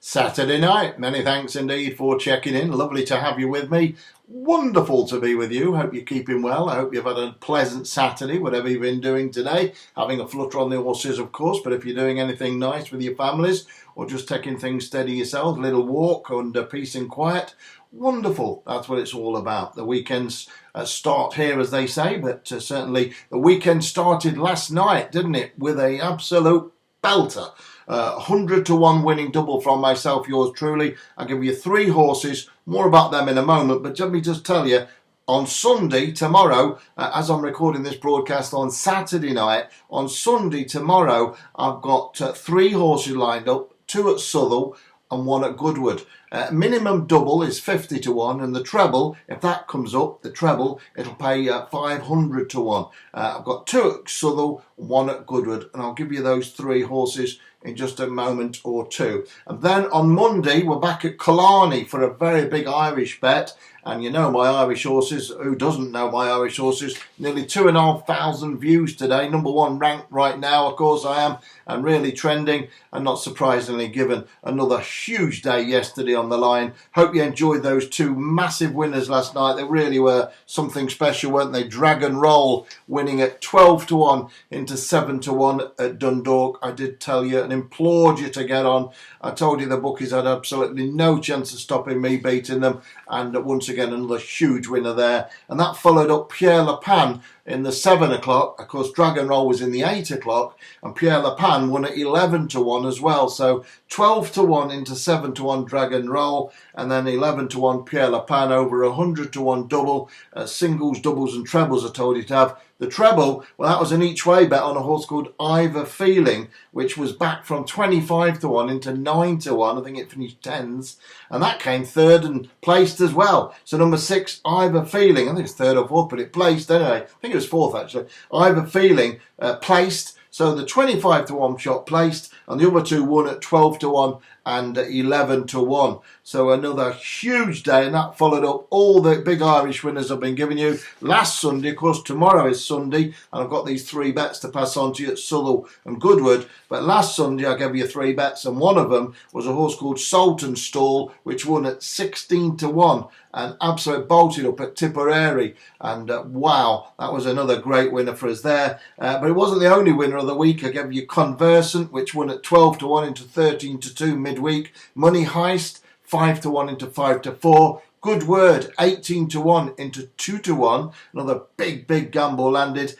Saturday night. Many thanks indeed for checking in. Lovely to have you with me. Wonderful to be with you. Hope you're keeping well. I hope you've had a pleasant Saturday, whatever you've been doing today. Having a flutter on the horses, of course, but if you're doing anything nice with your families or just taking things steady yourself, a little walk under peace and quiet, wonderful. That's what it's all about. The weekends start here, as they say, but certainly the weekend started last night, didn't it, with an absolute belter. 100 to 1 winning double from myself, yours truly. I'll give you 3 horses, more about them in a moment, but let me just tell you, on Sunday, tomorrow, as I'm recording this broadcast on Saturday night, on Sunday, tomorrow, I've got 3 horses lined up, 2 at Southall and 1 at Goodwood. Minimum double is 50 to 1, and the treble, if that comes up, the treble, it'll pay 500 to 1. I've got 2 at Southall, 1 at Goodwood, and I'll give you those 3 horses in just a moment or two. And then on Monday, we're back at Killarney for a very big Irish bet. And you know my Irish horses. Who doesn't know my Irish horses? Nearly 2,500 views today. Number 1 ranked right now, of course I am, and really trending, and not surprisingly given another huge day yesterday on the line. Hope you enjoyed those 2 massive winners last night. They really were something special, weren't they? Dragon Roll winning at 12 to 1 into 7 to 1 at Dundalk. I did tell you and implored you to get on. I told you the bookies had absolutely no chance of stopping me beating them, and once again another huge winner there. And that followed up Pierre Le Pan in the 7 o'clock. Of course, Dragon Roll was in the 8 o'clock, and Pierre Le Pan won at 11 to 1 as well. So 12 to 1 into 7 to 1 Dragon Roll, and then 11 to 1 Pierre Le Pan over 100 to 1 double, singles, doubles and trebles I told you to have. The treble, well, that was an each way bet on a horse called Ivor Feeling, which was back from 25 to 1 into 9 to 1. I think it finished 10s, and that came third and placed as well. So number 6, Ivor Feeling, I think it's third or fourth, but it placed anyway. I think it was fourth actually. Ivor Feeling placed. So the 25 to 1 shot placed, and the other 2 won at 12 to 1 and 11 to 1. So another huge day, and that followed up all the big Irish winners I've been giving you last Sunday. Of course, tomorrow is Sunday, and I've got these 3 bets to pass on to you at Southall and Goodwood. But last Sunday I gave you 3 bets, and one of them was a horse called Sultan Stall, which won at 16 to 1. And absolutely bolted up at Tipperary, and wow, that was another great winner for us there. But it wasn't the only winner of the week. I gave you Conversant, which won at 12 to 1 into 13 to 2 midweek. Money Heist, 5 to 1 into 5 to 4. Good Word, 18 to 1 into 2 to 1. Another big gamble landed.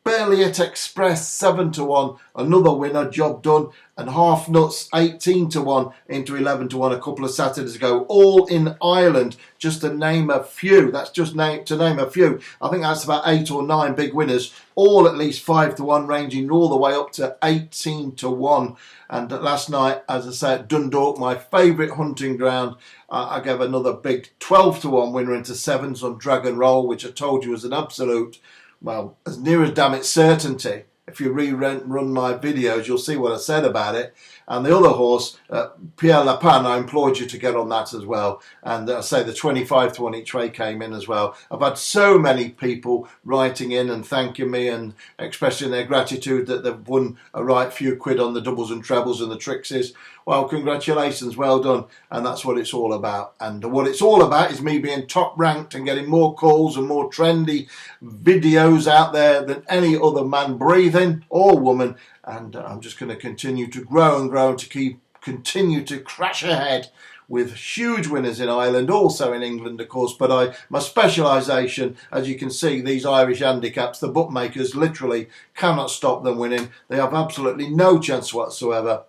Burliet Express, 7 to 1, another winner, job done. And Half Nuts, 18 to 1 into 11 to 1 a couple of Saturdays ago, all in Ireland, just to name a few. That's just to name a few. I think that's about 8 or 9 big winners, all at least 5 to 1, ranging all the way up to 18 to 1. And last night, as I said, Dundalk, my favourite hunting ground, I gave another big 12 to 1 winner into 7s on Dragon Roll, which I told you was an absolute, well, as near as damn it certainty. If you rerun my videos, you'll see what I said about it. And the other horse, Pierre Le Pan, I implored you to get on that as well. And I say the 25 to 1 each way came in as well. I've had so many people writing in and thanking me and expressing their gratitude that they've won a right few quid on the doubles and trebles and the trixies. Well, congratulations, well done. And that's what it's all about. And what it's all about is me being top ranked and getting more calls and more trendy videos out there than any other man breathing or woman. And I'm just going to continue to grow and grow and to continue to crash ahead with huge winners in Ireland, also in England, of course. But my specialisation, as you can see, these Irish handicaps, the bookmakers literally cannot stop them winning. They have absolutely no chance whatsoever.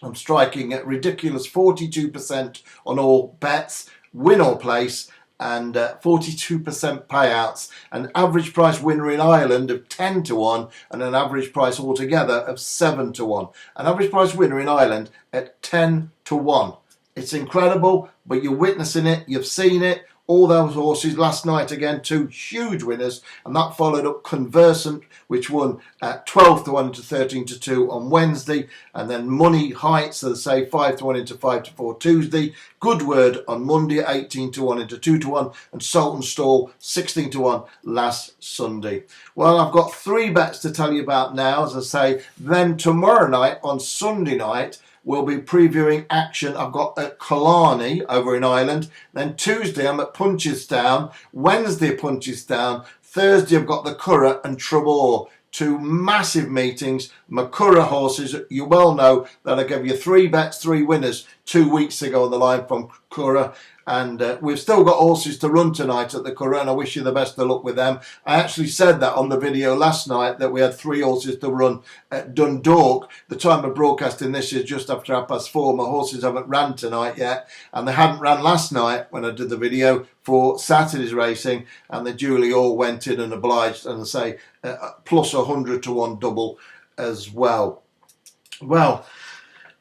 I'm striking at ridiculous 42% on all bets, win or place, and 42% payouts. An average price winner in Ireland of 10 to 1 and an average price altogether of 7 to 1. An average price winner in Ireland at 10 to 1. It's incredible, but you're witnessing it, you've seen it. All those horses last night again, 2 huge winners, and that followed up Conversant, which won at 12 to 1 into 13 to 2 on Wednesday, and then Money Heights, as I say, 5 to 1 into 5 to 4 Tuesday. Good Word on Monday, 18 to 1 into 2 to 1, and Sultan Stall, 16 to 1 last Sunday. Well, I've got 3 bets to tell you about now, as I say. Then tomorrow night, on Sunday night, we'll be previewing action I've got at Killarney over in Ireland. Then Tuesday I'm at Punchestown, Wednesday Punchestown, Thursday I've got the Curragh and Treble. Two massive meetings. My Curragh horses, you well know that I gave you 3 bets, 3 winners 2 weeks ago on the line from Curragh. And we've still got horses to run tonight at the Curragh, and I wish you the best of luck with them. I actually said that on the video last night, that we had 3 horses to run at Dundalk. The time of broadcasting this is just after 4:30. My horses haven't ran tonight yet, and they hadn't ran last night when I did the video for Saturday's racing, and they duly all went in and obliged, and I say plus 100 to 1 double as well. Well,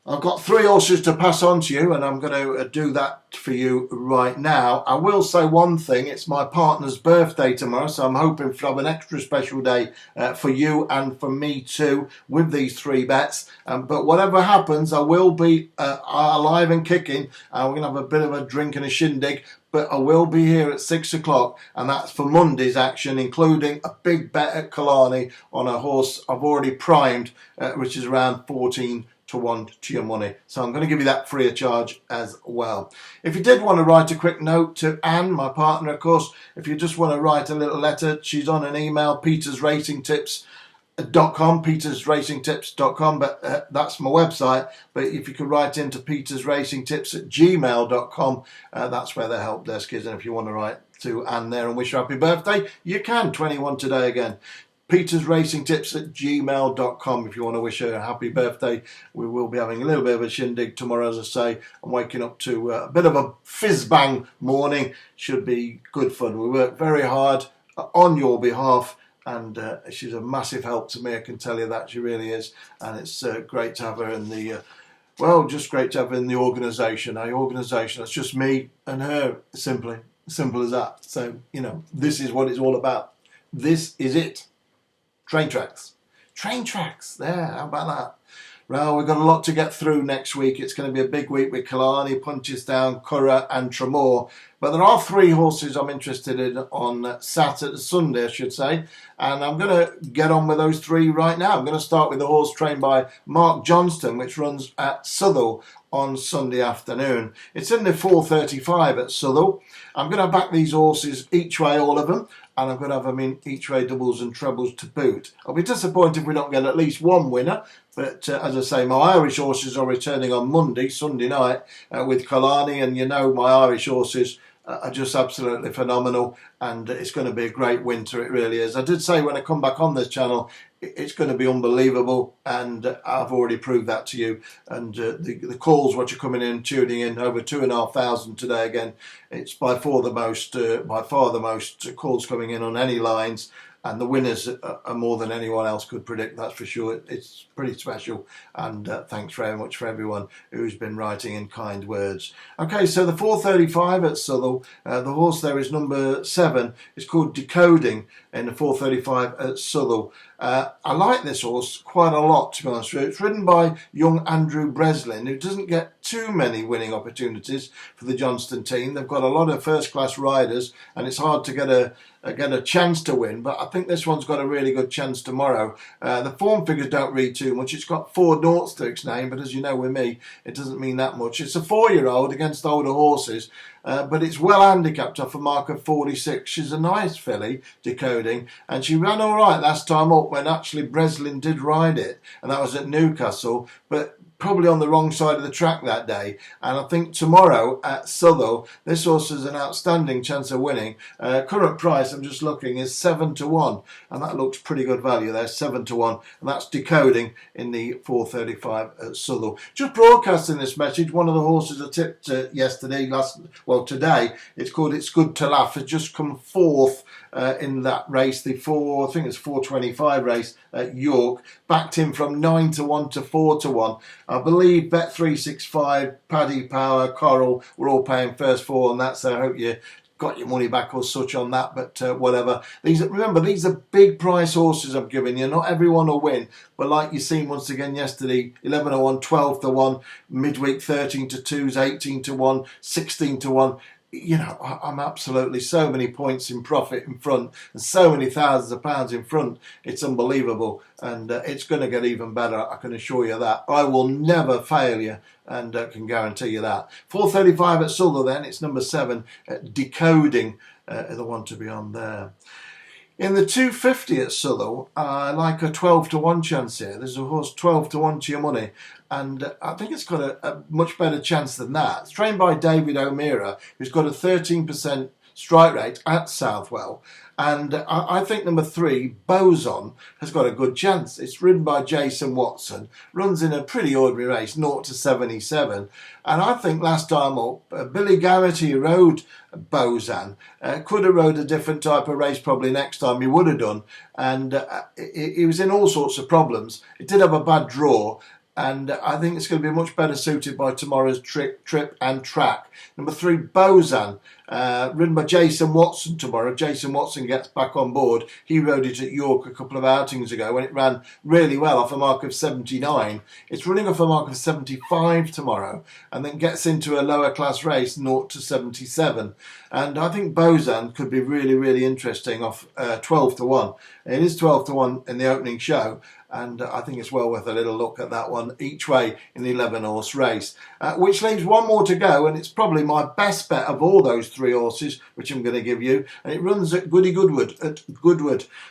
I've got 3 horses to pass on to you, and I'm going to do that for you right now. I will say one thing, it's my partner's birthday tomorrow, so I'm hoping to have an extra special day for you and for me too with these 3 bets. But whatever happens, I will be alive and kicking. We're going to have a bit of a drink and a shindig, but I will be here at 6 o'clock, and that's for Monday's action, including a big bet at Killarney on a horse I've already primed, which is around 14 to 1 to your money. So I'm going to give you that free of charge as well. If you did want to write a quick note to Anne, my partner, of course, if you just want to write a little letter, she's on an email, petersracingtips.com, but that's my website. But if you could write into petersracingtips@gmail.com, that's where the help desk is. And if you want to write to Anne there and wish her happy birthday, you can. 21 today again. petersracingtips@gmail.com if you want to wish her a happy birthday. We will be having a little bit of a shindig tomorrow, as I say. I'm waking up to a bit of a fizz-bang morning. Should be good fun. We work very hard on your behalf, and she's a massive help to me, I can tell you that. She really is, and it's great to have her in the just great to have her in the organisation. It's just me and her, simple as that. So, you know, this is what it's all about. This is it. Train tracks, there, how about that? Well, we've got a lot to get through next week. It's going to be a big week with Killarney, Punchestown, Curragh and Treble. But there are 3 horses I'm interested in on Sunday, I should say. And I'm going to get on with those 3 right now. I'm going to start with the horse trained by Mark Johnston, which runs at Southwell on Sunday afternoon. It's in the 4:35 at Southwell. I'm going to back these horses each way, all of them. And I'm going to have them in each way doubles and trebles to boot. I'll be disappointed if we don't get at least one winner. But as I say, my Irish horses are returning on Sunday night with Killarney. And you know my Irish horses are just absolutely phenomenal. And it's going to be a great winter, it really is. I did say when I come back on this channel, it's going to be unbelievable, and I've already proved that to you. And the calls what you're coming in, tuning in, over 2,500 today again. It's by far the most calls coming in on any lines, and the winners are more than anyone else could predict, that's for sure. It's pretty special, and thanks very much for everyone who's been writing in kind words. Okay, so the 4:35 at Southwell, the horse there is number 7. It's called Decoding in the 4:35 at Southwell. I like this horse quite a lot, to be honest with you. It's ridden by young Andrew Breslin, who doesn't get too many winning opportunities for the Johnston team. They've got a lot of first-class riders, and it's hard to get a chance to win, but I think this one's got a really good chance tomorrow. The form figures don't read too much. It's got 4 noughts to its name, but as you know with me, it doesn't mean that much. It's a 4-year-old against older horses, but it's well handicapped off a mark of 46. She's a nice filly, Decoding, and she ran all right last time up when actually Breslin did ride it, and that was at Newcastle, but probably on the wrong side of the track that day. And I think tomorrow at Southwell, this horse has an outstanding chance of winning. Current price, I'm just looking, is 7 to 1, and that looks pretty good value there, 7 to 1, and that's Decoding in the 4:35 at Southwell. Just broadcasting this message, one of the horses I tipped today, it's called It's Good to Laugh, has just come 4th in that race, the 4:25 race at York. Backed him from 9 to 1 to 4 to 1. I believe Bet365, Paddy Power, Coral were all paying first 4 on that, so I hope you got your money back or such on that, but whatever. Remember, these are big price horses I'm giving you. Not everyone will win, but like you've seen once again yesterday, 11 to 1, 12 to 1, midweek 13 to 2s, 18 to 1, 16 to 1. you know, I'm absolutely so many points in profit in front and so many thousands of pounds in front. It's unbelievable, and it's going to get even better, I can assure you that. I will never fail you, and can guarantee you that. 435 at Southall then, it's number 7, Decoding, the one to be on there. In the 250 at Southall, I like a 12 to 1 chance here. There's a horse 12 to 1 to your money, and I think it's got a much better chance than that. It's trained by David O'Meara, who's got a 13% strike rate at Southwell. And I think number 3, Boson, has got a good chance. It's ridden by Jason Watson, runs in a pretty ordinary race, 0 to 77. And I think last time up, Billy Garrity rode Boson. Could have rode a different type of race probably next time, he would have done. And he was in all sorts of problems. It did have a bad draw. And I think it's going to be much better suited by tomorrow's trip and track. Number 3, Boson, ridden by Jason Watson tomorrow. Jason Watson gets back on board. He rode it at York a couple of outings ago when it ran really well off a mark of 79. It's running off a mark of 75 tomorrow, and then gets into a lower class race, 0 to 77. And I think Boson could be really, really interesting off 12 to 1. It is 12 to 1 in the opening show, and I think it's well worth a little look at that one each way in the 11-horse race. Which leaves one more to go, and it's probably my best bet of all those 3 horses, which I'm going to give you, and it runs at Goodwood.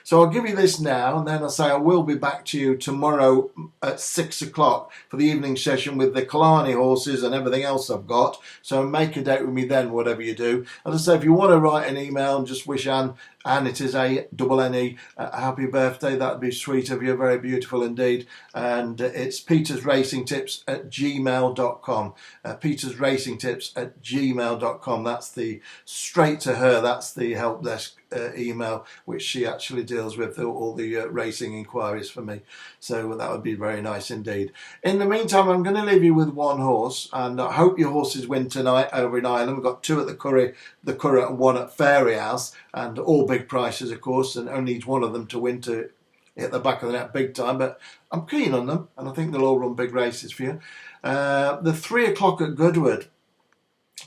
So I'll give you this now, and then I'll say I will be back to you tomorrow at 6 o'clock for the evening session with the Killarney horses and everything else I've got. So make a date with me then, whatever you do. As I say, if you want to write an email and just wish Anne, it is A-double-N-E, a happy birthday, that'd be sweet of you, very beautiful indeed. And it's petersracingtips@gmail.com. petersracingtips@gmail.com. That's the straight to her, that's the help desk email, which she actually deals with all the racing inquiries for me. So that would be very nice indeed. In the meantime, I'm going to leave you with one horse, and I hope your horses win tonight over in Ireland. We've got 2 at the Curragh and 1 at Fairyhouse, and all big prices, of course, and only needs one of them to win to hit the back of the net big time. But I'm keen on them, and I think they'll all run big races for you. The 3 o'clock at Goodwood.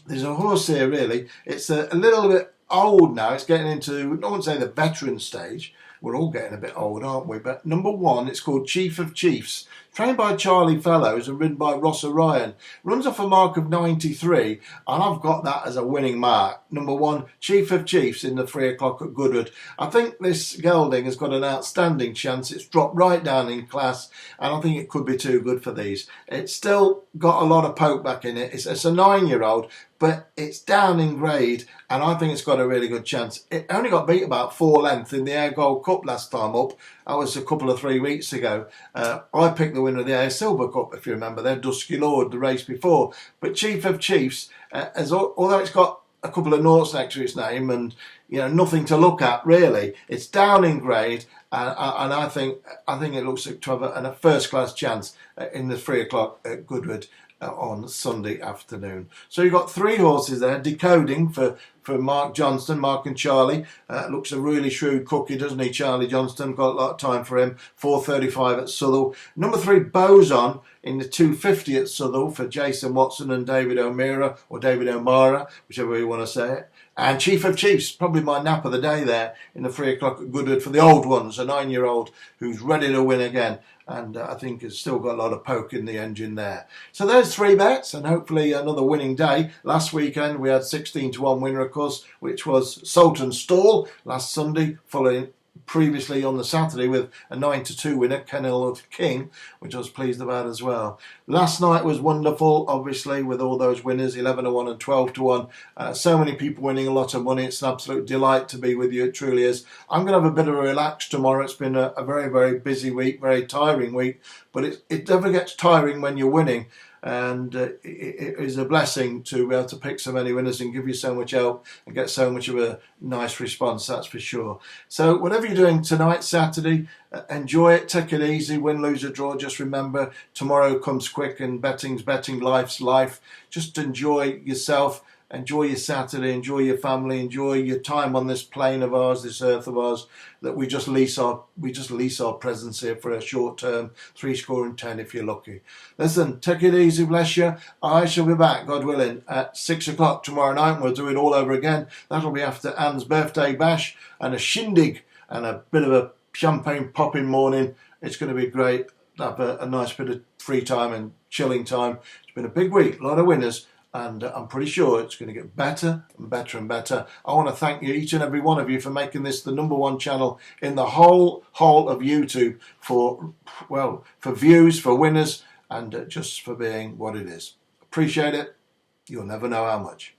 There's a horse here, really. It's a little bit old now. It's getting into, I wouldn't say the veteran stage. We're all getting a bit old, aren't we? But number 1, it's called Chief of Chiefs. Trained by Charlie Fellows and ridden by Ross O'Ryan. Runs off a mark of 93, and I've got that as a winning mark. Number 1, Chief of Chiefs in the 3 o'clock at Goodwood. I think this gelding has got an outstanding chance. It's dropped right down in class, and I think it could be too good for these. It's still got a lot of poke back in it. It's a 9-year-old, but it's down in grade, and I think it's got a really good chance. It only got beat about 4 lengths in the Air Gold Cup last time up. That was a couple of 3 weeks ago. I picked the winner of the Air Silver Cup, if you remember, their Dusky Lord, the race before. But Chief of Chiefs, although it's got a couple of noughts next to its name and nothing to look at really, it's down in grade, and I think it looks like to have a first class chance in the 3 o'clock at Goodwood on Sunday afternoon. So you've got 3 horses there. Decoding for Mark Johnston, Mark and Charlie. Looks a really shrewd cookie, doesn't he, Charlie Johnston? Got a lot of time for him. 435 at Southall. Number 3, Boson in the 250 at Southall for Jason Watson and David O'Meara, or David O'Mara, whichever way you want to say it. And Chief of Chiefs, probably my nap of the day there in the 3 o'clock at Goodwood for the old ones, a 9-year-old who's ready to win again. And I think it's still got a lot of poke in the engine there. So there's 3 bets, and hopefully another winning day. Last weekend we had 16 to 1 winner, of course, which was Sultan Stall last Sunday, following previously on the Saturday with a 9 to 2 winner, Kenilworth King, which I was pleased about as well. Last night was wonderful, obviously, with all those winners, 11 to 1 and 12 to 1. So many people winning a lot of money. It's an absolute delight to be with you. It truly is. I'm going to have a bit of a relax tomorrow. It's been a very, very busy week, very tiring week, but it never gets tiring when you're winning. And it is a blessing to be able to pick so many winners and give you so much help and get so much of a nice response, that's for sure. So whatever you're doing tonight, Saturday, enjoy it, take it easy, win, lose or draw. Just remember, tomorrow comes quick and betting's betting, life's life. Just enjoy yourself enjoy your Saturday, enjoy your family, enjoy your time on this plane of ours, this earth of ours, that we just lease our presence here for a short term, 10 if you're lucky. Listen, take it easy, bless you. I shall be back, God willing, at 6 o'clock tomorrow night, and we'll do it all over again. That'll be after Anne's birthday bash and a shindig and a bit of a champagne popping morning. It's going to be great. Have a nice bit of free time and chilling time. It's been a big week, a lot of winners, and I'm pretty sure it's going to get better and better and better. I want to thank you, each and every one of you, for making this the #1 channel in the whole of YouTube for views, for winners, and just for being what it is. Appreciate it. You'll never know how much.